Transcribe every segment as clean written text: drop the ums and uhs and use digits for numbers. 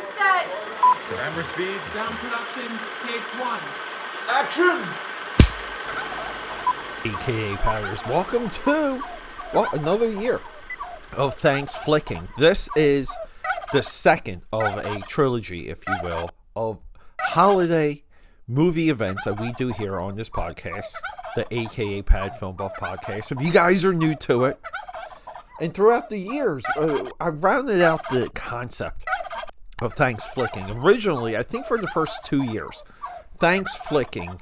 set. Camera speed. Sound production, take one. Action! AKA Powers, welcome to, another year of Thanksflicking. This is the second of a trilogy, if you will, of holiday movie events that we do here on this podcast, the AKA Pad Film Buff podcast. If you guys are new to it, and throughout the years, I rounded out the concept of Thanksflicking. Originally, I think for the first 2 years, Thanksflicking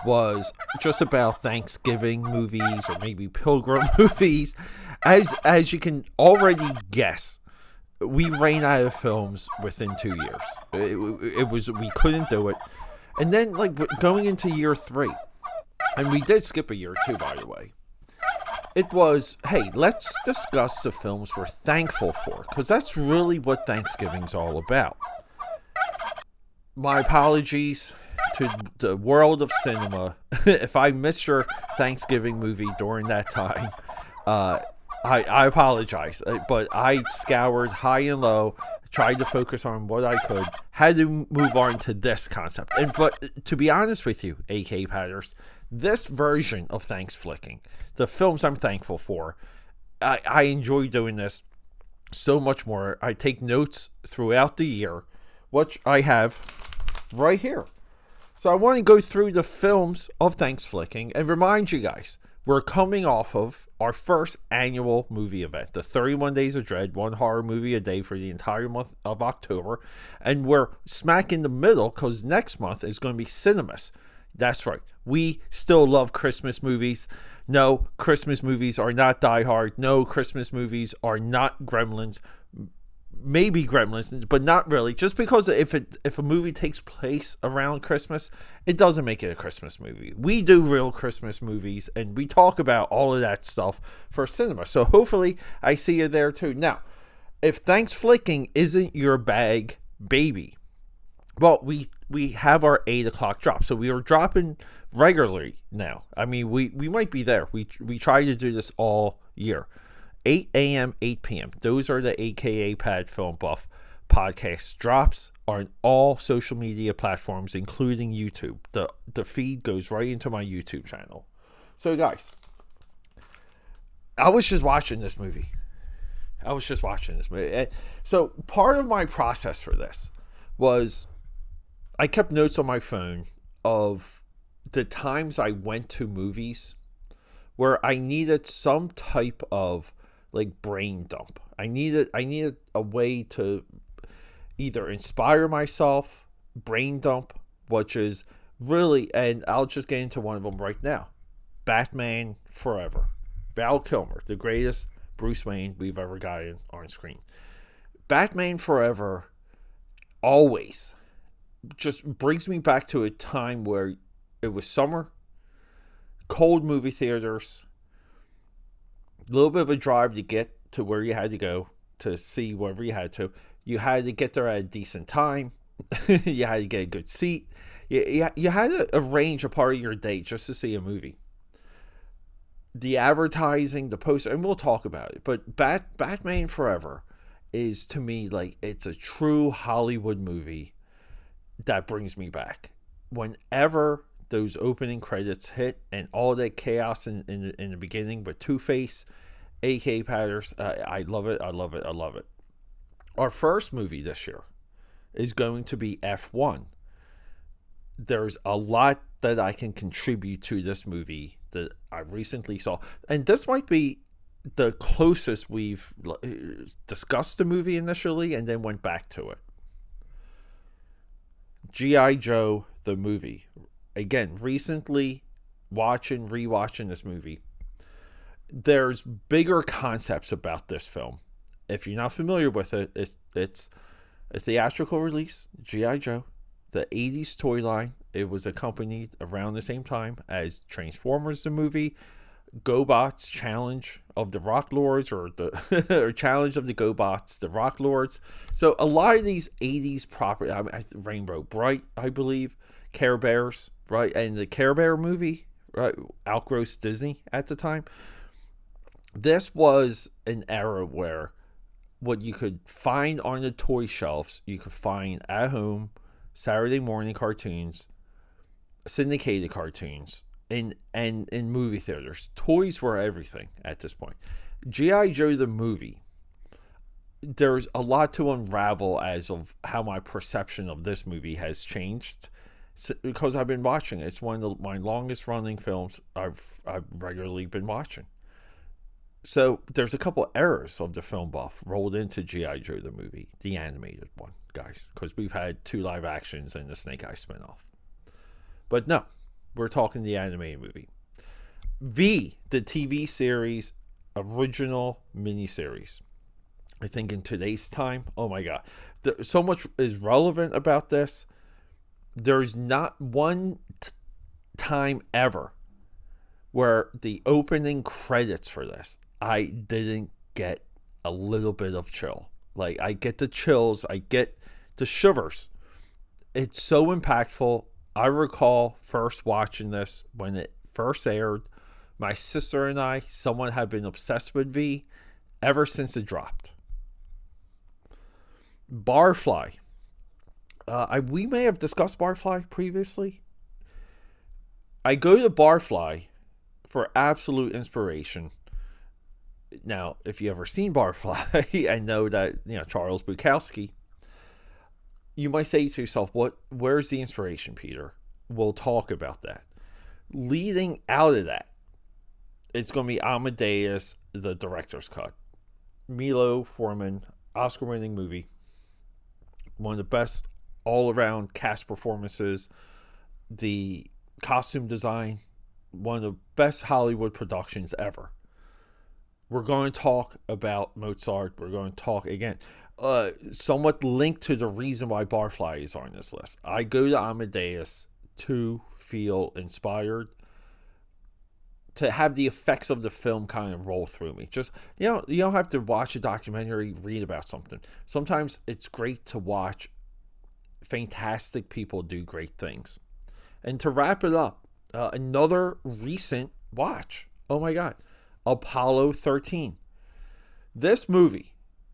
was just about Thanksgiving movies or maybe Pilgrim movies. As you can already guess, we ran out of films within 2 years. It was we couldn't do it. And then going into year 3, and we did skip a year too, by the way. It was, hey, let's discuss the films we're thankful for, because that's really what Thanksgiving's all about. My apologies to the world of cinema if I missed your Thanksgiving movie during that time. I apologize, but I scoured high and low, tried to focus on what I could, had to move on to this concept. But to be honest with you, AK Patters, this version of Thanksflicking, the films I'm thankful for, I enjoy doing this so much more. I take notes throughout the year, which I have right here. So I want to go through the films of Thanksflicking and remind you guys, we're coming off of our first annual movie event, the 31 Days of Dread, one horror movie a day for the entire month of October. And we're smack in the middle because next month is going to be Cinemas. That's right. We still love Christmas movies. No, Christmas movies are not Die Hard. No, Christmas movies are not Gremlins. Maybe Gremlins, but not really. Just because if a movie takes place around Christmas, it doesn't make it a Christmas movie. We do real Christmas movies, and we talk about all of that stuff for cinema. So hopefully I see you there too. Now, if Thanksflicking isn't your bag, baby, well, we have our 8 o'clock drop. So we are dropping regularly now. I mean, we might be there. We try to do this all year. 8 a.m., 8 p.m. Those are the AKA Pad Film Buff podcast drops on all social media platforms, including YouTube. The feed goes right into my YouTube channel. So, guys, I was just watching this movie. So, part of my process for this was I kept notes on my phone of the times I went to movies where I needed some type of brain dump. I needed a way to either inspire myself, brain dump, which is really, and I'll just get into one of them right now. Batman Forever. Val Kilmer, the greatest Bruce Wayne we've ever gotten on screen. Batman Forever always just brings me back to a time where it was summer, cold movie theaters, a little bit of a drive to get to where you had to go to see wherever you had to. You had to get there at a decent time. You had to get a good seat. You had to arrange a part of your day just to see a movie. The advertising, the poster, and we'll talk about it. But Batman Forever is, to me, it's a true Hollywood movie that brings me back. Whenever those opening credits hit and all that chaos in the beginning, but Two-Face, AK Patters, I love it. Our first movie this year is going to be F1. There's a lot that I can contribute to this movie that I recently saw, and this might be the closest we've discussed the movie initially and then went back to it. G.I. Joe, the movie. Again, recently rewatching this movie. There's bigger concepts about this film. If you're not familiar with it, it's a theatrical release, G.I. Joe, the 80s toy line. It was accompanied around the same time as Transformers the movie, GoBots Challenge of the Rock Lords, or the or Challenge of the GoBots, the Rock Lords. So a lot of these 80s property, Rainbow Bright, I believe, Care Bears, right? And the Care Bear movie, right, outgrossed Disney at the time. This was an era where what you could find on the toy shelves, you could find at home, Saturday morning cartoons, syndicated cartoons, and in movie theaters. Toys were everything at this point. G.I. Joe the movie, there's a lot to unravel as of how my perception of this movie has changed because I've been watching it. It's one of my longest running films I've regularly been watching. So there's a couple errors of the film buff rolled into G.I. Joe the movie, the animated one, guys, because we've had 2 live actions and the Snake Eyes spinoff. But no, we're talking the animated movie. V, the TV series, original miniseries. I think in today's time, oh my God, so much is relevant about this. There's not one time ever where the opening credits for this, I didn't get a little bit of chill. Like, I get the chills, I get the shivers. It's so impactful. I recall first watching this when it first aired. My sister and I, someone had been obsessed with V ever since it dropped. Barfly. We may have discussed Barfly previously. I go to Barfly for absolute inspiration. Now, if you ever seen Barfly and know that, Charles Bukowski, you might say to yourself, where's the inspiration, Peter? We'll talk about that. Leading out of that, it's going to be Amadeus, the director's cut. Milo Forman, Oscar-winning movie. One of the best all-around cast performances. The costume design, one of the best Hollywood productions ever. We're going to talk about Mozart. We're going to talk, again, somewhat linked to the reason why Barfly is on this list. I go to Amadeus to feel inspired, to have the effects of the film kind of roll through me. Just, you don't have to watch a documentary, read about something. Sometimes it's great to watch fantastic people do great things. And to wrap it up, another recent watch. Oh my God. Apollo 13. This movie,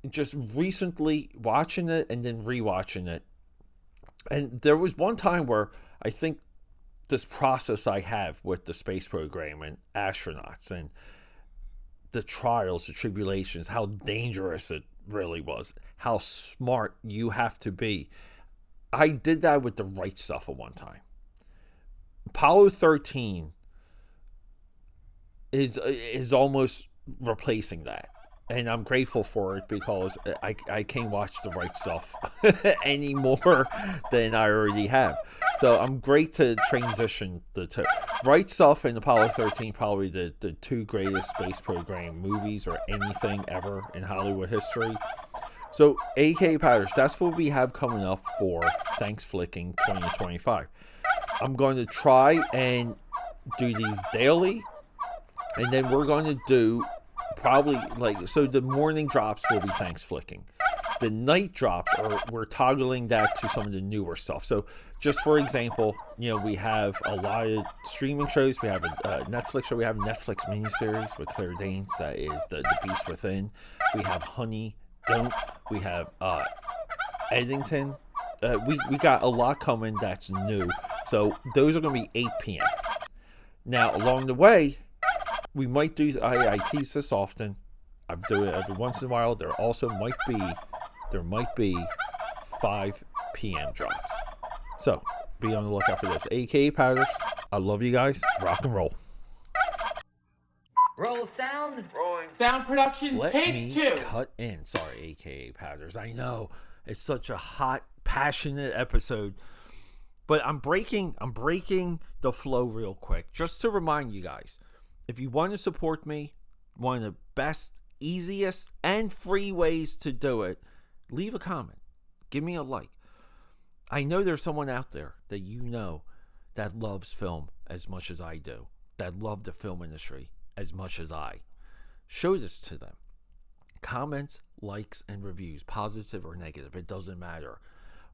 just recently watching it and then rewatching it. And there was one time where I think this process I have with the space program and astronauts and the trials, the tribulations, how dangerous it really was, how smart you have to be. I did that with the right stuff at one time. Apollo 13 is almost replacing that. And I'm grateful for it because I can't watch the right stuff any more than I already have. So I'm great to transition the two. Right Stuff and Apollo 13, probably the 2 greatest space program movies or anything ever in Hollywood history. So AK Powders, that's what we have coming up for Thanksflicking 2025. I'm going to try and do these daily. And then we're going to do probably so the morning drops will be Thanksflicking. The night drops, we're toggling that to some of the newer stuff. So just for example, we have a lot of streaming shows. We have a Netflix show. We have a Netflix miniseries with Claire Danes. That is the Beast Within. We have Honey, Don't. We have Eddington. We got a lot coming that's new. So those are going to be 8 p.m. Now, along the way, we might do, I tease this often. I do it every once in a while. There might be 5 p.m. drops. So, be on the lookout for this. AKA Powders, I love you guys. Rock and roll. Roll sound. Rolling. Sound production, Let take me 2. cut in. Sorry, AKA Powders. I know it's such a hot, passionate episode. But I'm breaking the flow real quick. Just to remind you guys, if you want to support me, one of the best, easiest, and free ways to do it, leave a comment. Give me a like. I know there's someone out there that that loves film as much as I do, that love the film industry as much as I. Show this to them. Comments, likes, and reviews, positive or negative, it doesn't matter.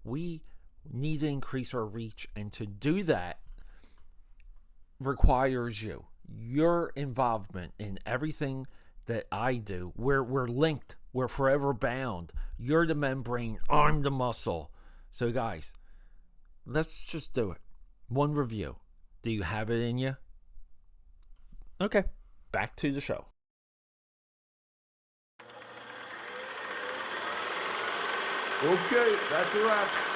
We need to increase our reach, and to do that requires your involvement in everything that I do. We're linked We're forever bound. You're the membrane. I'm the muscle. So, guys, let's just do it. One review. Do you have it in you? Okay, back to the show. Okay, that's a wrap.